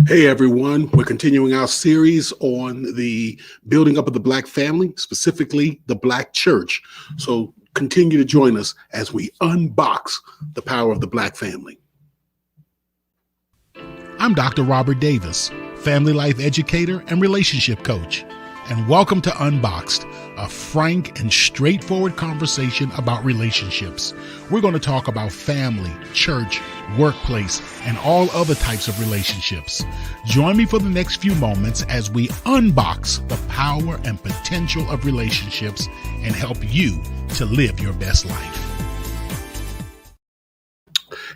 Hey everyone, we're continuing our series on the building up of the Black family, specifically the Black church. So continue to join us as we unbox the power of the Black family. I'm Dr. Robert Davis, family life educator and relationship coach, and welcome to Unboxed, a frank and straightforward conversation about relationships. We're going to talk about family, church, workplace, and all other types of relationships. Join me for the next few moments as we unbox the power and potential of relationships and help you to live your best life.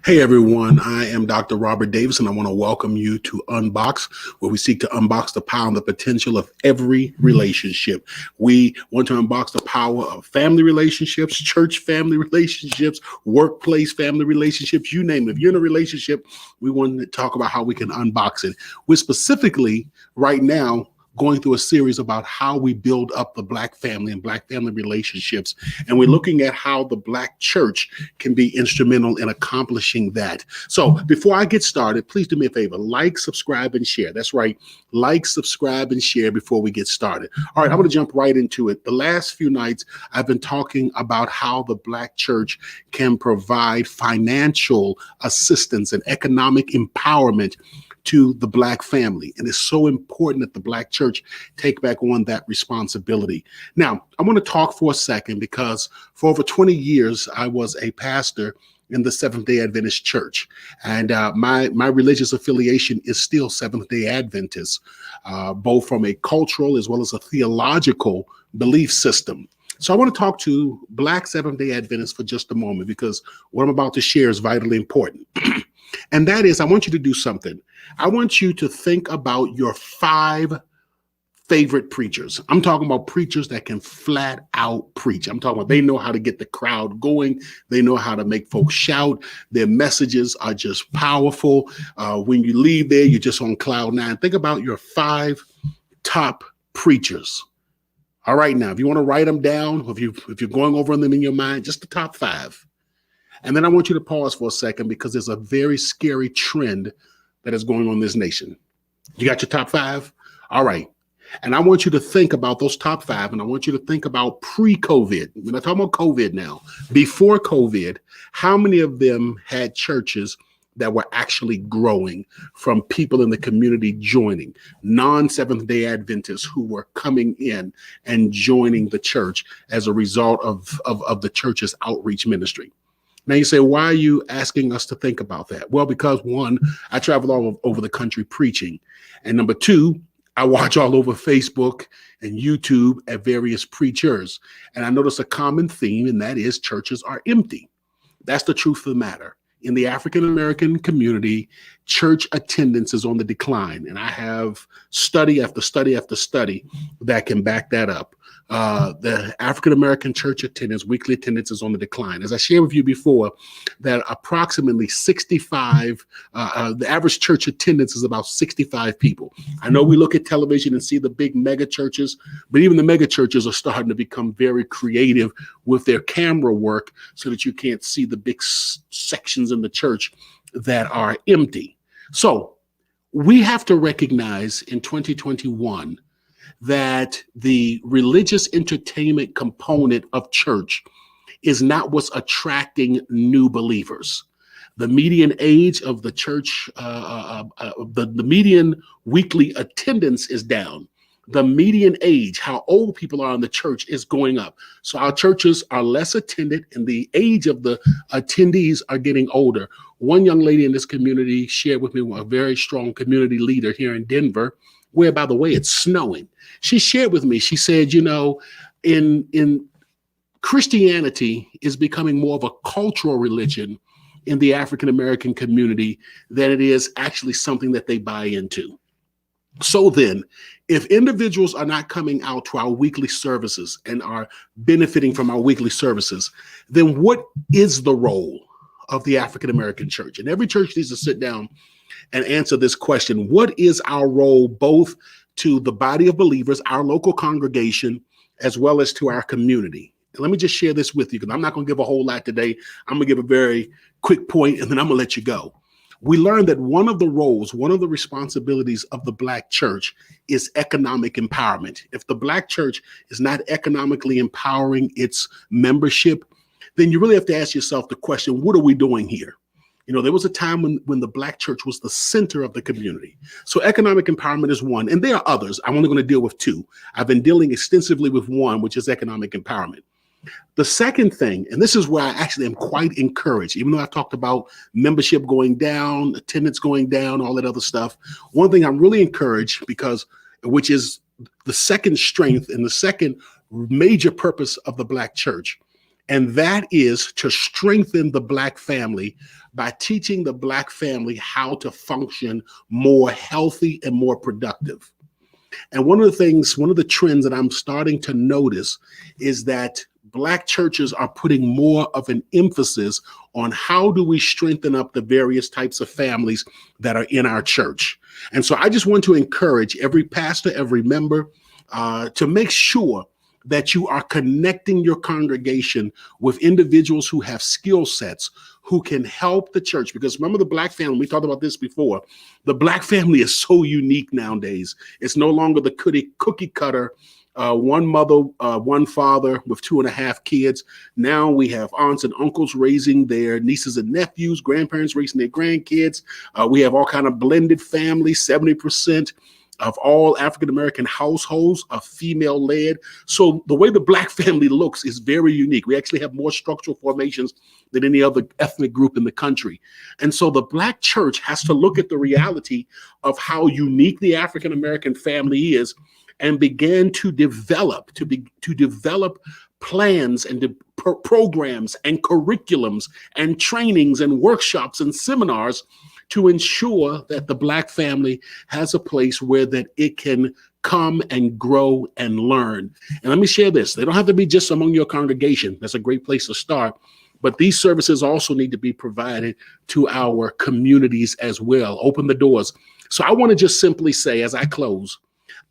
Hey everyone, I am Dr. Robert Davis, and I want to welcome you to Unbox, where we seek to unbox the power and the potential of every relationship. We want to unbox the power of family relationships, church family relationships, workplace family relationships, you name it. If you're in a relationship, we want to talk about how we can unbox it. We're specifically right now going through a series about how we build up the Black family and Black family relationships. And we're looking at how the Black church can be instrumental in accomplishing that. So before I get started, please do me a favor, like, subscribe, and share. That's right. Like, subscribe, and share before we get started. All right, I'm going to jump right into it. The last few nights, I've been talking about how the Black church can provide financial assistance and economic empowerment to the Black family. And it's so important that the Black church take back on that responsibility. Now, I want to talk for a second because for over 20 years, I was a pastor in the Seventh-day Adventist church. And my religious affiliation is still Seventh-day Adventist, both from a cultural as well as a theological belief system. So I want to talk to Black Seventh-day Adventists for just a moment because what I'm about to share is vitally important. And that is, I want you to do something. I want you to think about your 5 favorite preachers. I'm talking about preachers that can flat out preach. I'm talking about they know how to get the crowd going. They know how to make folks shout. Their messages are just powerful. When you leave there, you're just on cloud 9. Think about your 5 top preachers. All right, now, if you want to write them down, if you're going over them in your mind, just the top 5. And then I want you to pause for a second because there's a very scary trend that is going on in this nation. You got your top 5? All right. And I want you to think about those top 5, and I want you to think about pre-COVID. We're not talking about COVID now. Before COVID, how many of them had churches that were actually growing from people in the community joining, non-Seventh-day Adventists who were coming in and joining the church as a result of the church's outreach ministry? Now you say, why are you asking us to think about that? Well, because 1, I travel all over the country preaching. And number 2, I watch all over Facebook and YouTube at various preachers. And I notice a common theme, and that is churches are empty. That's the truth of the matter. In the African-American community, church attendance is on the decline. And I have study after study after study that can back that up. The African-American church attendance, weekly attendance is on the decline. As I shared with you before, that approximately 65, the average church attendance is about 65 people. I know we look at television and see the big mega churches, but even the mega churches are starting to become very creative with their camera work so that you can't see the big sections in the church that are empty. So we have to recognize in 2021 that the religious entertainment component of church is not what's attracting new believers. The median age of the church, the median weekly attendance is down. The median age, how old people are in the church, is going up. So our churches are less attended and the age of the attendees are getting older. One young lady in this community shared with me, a very strong community leader here in Denver, where, by the way, it's snowing. She shared with me, she said, you know, in Christianity is becoming more of a cultural religion in the African-American community than it is actually something that they buy into. So then, if individuals are not coming out to our weekly services and are benefiting from our weekly services, then what is the role of the African-American church? And every church needs to sit down and answer this question. What is our role both to the body of believers, our local congregation, as well as to our community? And let me just share this with you because I'm not going to give a whole lot today. I'm going to give a very quick point and then I'm going to let you go. we learned that one of the roles, one of the responsibilities of the Black church is economic empowerment. If the Black church is not economically empowering its membership, then you really have to ask yourself the question, what are we doing here? You know, there was a time when the Black church was the center of the community. So economic empowerment is one, and there are others. I'm only going to deal with two. I've been dealing extensively with one, which is economic empowerment. The second thing, and this is where I actually am quite encouraged, even though I've talked about membership going down, attendance going down, all that other stuff. One thing I'm really encouraged which is the second strength and the second major purpose of the Black church. And that is to strengthen the Black family by teaching the Black family how to function more healthy and more productive. And one of the trends that I'm starting to notice is that Black churches are putting more of an emphasis on how do we strengthen up the various types of families that are in our church. And so I just want to encourage every pastor, every member to make sure that you are connecting your congregation with individuals who have skill sets, who can help the church. Because remember the Black family, we talked about this before, the Black family is so unique nowadays. It's no longer the cookie cutter, one mother, one father with 2.5 kids. Now we have aunts and uncles raising their nieces and nephews, grandparents raising their grandkids. We have all kind of blended families. 70% of all African-American households are female-led. So the way the Black family looks is very unique. We actually have more structural formations than any other ethnic group in the country. And so the Black church has to look at the reality of how unique the African-American family is and began to develop plans and programs and curriculums and trainings and workshops and seminars to ensure that the Black family has a place where that it can come and grow and learn. And let me share this. They don't have to be just among your congregation. That's a great place to start. But these services also need to be provided to our communities as well. Open the doors. So I want to just simply say, as I close,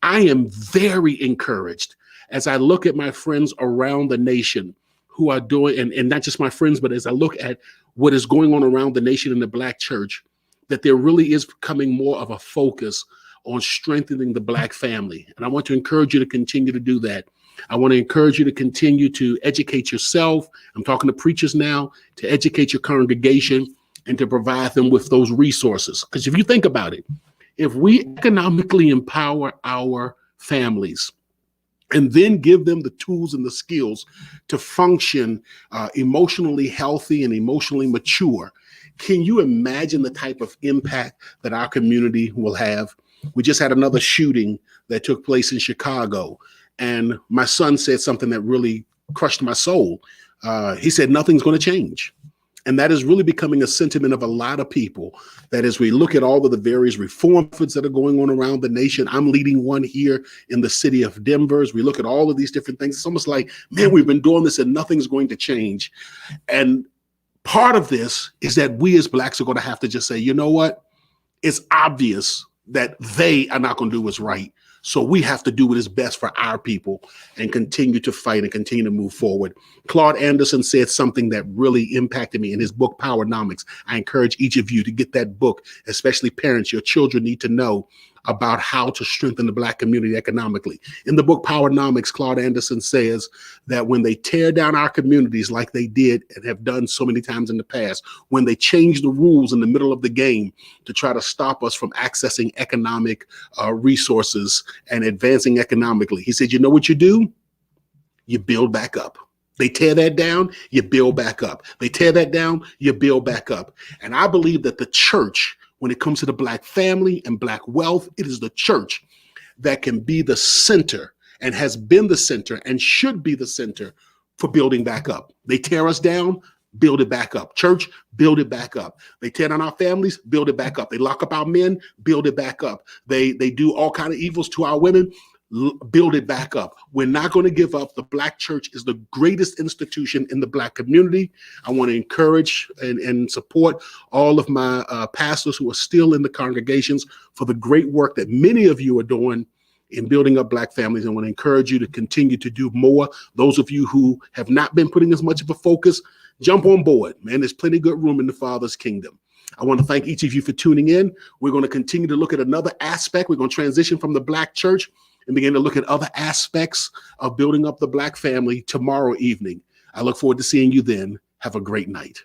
I am very encouraged as I look at my friends around the nation who are doing, and not just my friends, but as I look at what is going on around the nation in the Black church, that there really is becoming more of a focus on strengthening the Black family. And I want to encourage you to continue to do that. I want to encourage you to continue to educate yourself. I'm talking to preachers now, to educate your congregation and to provide them with those resources. Because if you think about it, if we economically empower our families and then give them the tools and the skills to function emotionally healthy and emotionally mature, can you imagine the type of impact that our community will have? We just had another shooting that took place in Chicago, and my son said something that really crushed my soul. He said, nothing's going to change. And that is really becoming a sentiment of a lot of people, that as we look at all of the various reform efforts that are going on around the nation, I'm leading one here in the city of Denver. As we look at all of these different things, it's almost like, man, we've been doing this and nothing's going to change. And part of this is that we as Blacks are going to have to just say, you know what? It's obvious that they are not going to do what's right. So we have to do what is best for our people and continue to fight and continue to move forward. Claude Anderson said something that really impacted me in his book, Powernomics. I encourage each of you to get that book, especially parents. Your children need to know about how to strengthen the Black community economically. In the book Powernomics, Claude Anderson says that when they tear down our communities like they did and have done so many times in the past, when they change the rules in the middle of the game to try to stop us from accessing economic resources and advancing economically, he said, you know what you do? You build back up. They tear that down, you build back up. They tear that down, you build back up. And I believe that the church, when it comes to the Black family and Black wealth, it is the church that can be the center and has been the center and should be the center for building back up. They tear us down, build it back up. Church, build it back up. They tear down our families, build it back up. They lock up our men, build it back up. They do all kinds of evils to our women, build it back up. We're not going to give up. The Black church is the greatest institution in the Black community. I want to encourage and support all of my pastors who are still in the congregations for the great work that many of you are doing in building up Black families. I want to encourage you to continue to do more. Those of you who have not been putting as much of a focus, jump on board, man. There's plenty of good room in the Father's kingdom. I want to thank each of you for tuning in. We're going to continue to look at another aspect. We're going to transition from the Black church and begin to look at other aspects of building up the Black family tomorrow evening. I look forward to seeing you then. Have a great night.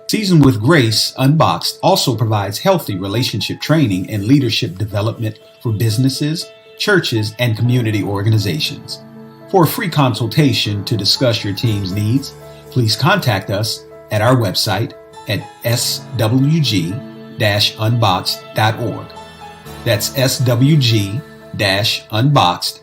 Seasoned with Grace, Unboxed also provides healthy relationship training and leadership development for businesses, churches, and community organizations. For a free consultation to discuss your team's needs, please contact us at our website at swg-unboxed.org. That's swg-unboxed.org.